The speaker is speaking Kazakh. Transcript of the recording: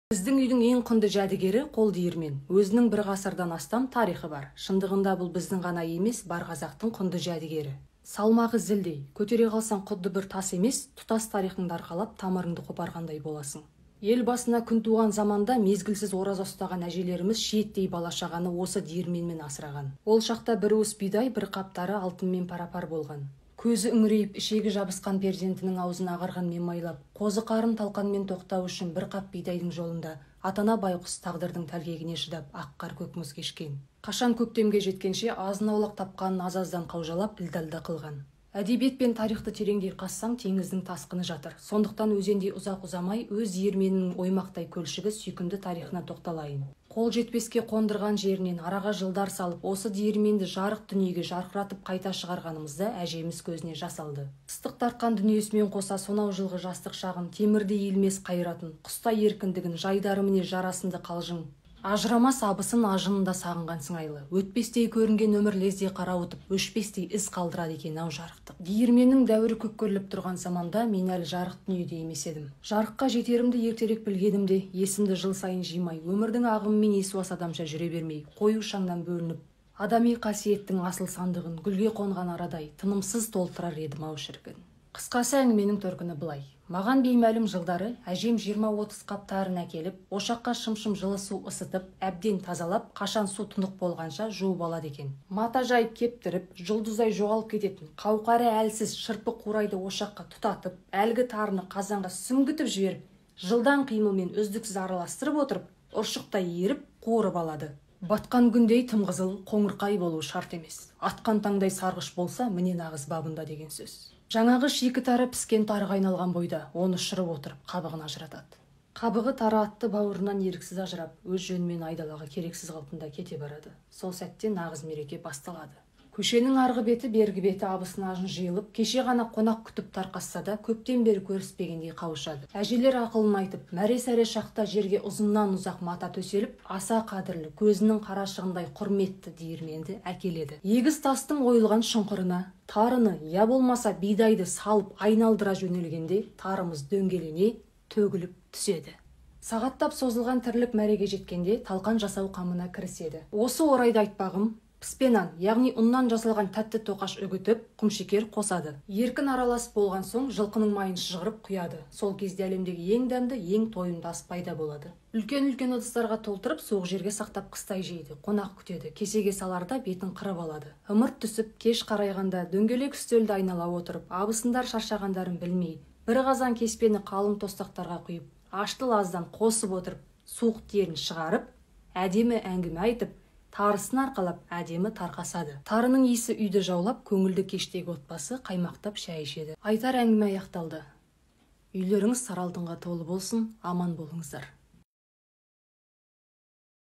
Біздің үйдің ең құнды жәдігері қол диірмен. Өзінің бір ғасырдан астам тарихы бар. Шындығында бұл біздің ғана емес, бар қазақтың құнды жәдігері. Салмағы зілдей, көтере қалсаң құдды бір тас емес, тұтас тарихыңды арқалап тамырыңды қопарғандай боласың. Ел басына күн туған заманда мезгілсіз ораза ұстаған әжелеріміз шиеттей бала-шағаны осы диірменмен асыраған. Ол шақта бір уыс бидай, бір қаптары алтынмен пара-пар болған. Көзі үңірейіп, ішегі жабысқан перзентінің аузын ағарғанмен майлап, қозы қарын талқанмен тоқтау үшін бір қап бидайдың жолында атана байқұс тағдырдың тәлкегіне шыдап ақ қар көк мұз кешкен. Қашан көктемге жеткенше азын-аулақ тапқанын аз-аздан қаужалап ілдалда қылған. Әдебиет пен тарихты тереңдей қазсаң, теңіздің тасқыны жатыр. Сондықтан өзендей ұзақ ұзамай өз диірменінің оймақтай көлшігі сүйкімді тарихына тоқталайын. Қол жетпеске қондырған жерінен араға жылдар салып, осы диірменді жарық дүниеге жарқыратып қайта шығарғанымызда әжеміз көзіне жас алды. Ыстық тартқан дүниесімен қоса сонау жылғы жастық шағын, темірде елмес қайратын, құстай еркіндігін, жайдары міне жарасымды қалжың, ажырамас абысын ажынында сағынған сыңайлы. Өтпестей көрінген өмір лезде қарауытып, өшпестей із қалдырады екен ау жарықтық. Диірменнің дәуірі көккөрліп тұрған заманда мен әлі жарық дүниеде емес едім. Жарыққа жетерімді ертерек білгенімде, есімді жыл сайын жимай, өмірдің ағымымен есуас адамша жүре бермей, қою шаңнан бөлініп, адами қасиеттің асыл сандығын гүлге қонған арадай тынымсыз толтырар едім ау шіркін. Қысқасы әңгіменің төркіні былай. Маған беймәлім жылдары әжем 20-30 қап тарын әкеліп, ошаққа шым-шым жылы су ысытып, әбден тазалап, қашан су тұнық болғанша жуып алады екен. Мата жайып кептіріп, жұлдыздай жоғалып кететін қауқары әлсіз шырпы қурайды ошаққа тұтатып, әлгі тарыны қазанға сүңгітіп жіберіп, жылдан қимылмен үздіксіз араластырып отырып, ұршықтай еріп, қуырып алады. Батқан күндей тым-қызыл, қоңырқай болу шарт емес. Атқан таңдай сарғыш болса, міне нағыз бабында деген сөз. Жаңағы шикі тары піскен тарыға айналған бойда оны шырып отырып қабығын ажыратады. Қабығы тары атты бауырынан еріксіз ажырап, өз жөнімен айдалаға керексіз қалпында кете барады. Сол сәтте нағыз мереке басталады. Көшенің арғы беті бергі беті абысын ажын жиылып, кеше ғана қонақ күтіп тарқасса да көптен бері көріспегендей қауышады. Әжелер ақылын айтып, мәре-сәре шақта жерге ұзыннан ұзақ мата төселіп, аса қадірлі, көзінің қарашығындай құрметті диірменді әкеледі. Егіз тастың ойылған шұңқырына тарыны, я болмаса бидайды салып айналдыра жөнелгенде, тарымыз дөңгелене төгіліп түседі. Сағаттап созылған тірлік мәреге жеткенде талқан жасау қамына кіріседі. Осы орайда айтпағым, піспенан, яғни ұннан жасалған тәтті тоқаш үгітіп, құмшекер қосады. Еркін аралас болған соң жылқының майын шығырып құяды. Сол кезде әлемдегі ең дәмді, ең тойымды ас пайда болады. Үлкен-үлкен ыдыстарға толтырып, суық жерге сақтап қыстай жейді, қонақ күтеді. Кесеге саларда бетін қырып алады. Ымырт түсіп, кеш қарайғанда дөңгелек үстелді айнала отырып, абысындар шаршағандарын білмей, бір қазан кеспені қалың тостақтарға құйып, ашты-лаздан қосып отырып, суық терін шығарып, әдемі әңгіме айтып, тарысын арқалап әдемі тарқасады. Тарының иісі үйді жаулап, көңілді кештегі отбасы қаймақтап шәй ішеді. Айтар әңгіме аяқталды. Үйлеріңіз сары алтынға толы болсын, аман болыңыздар.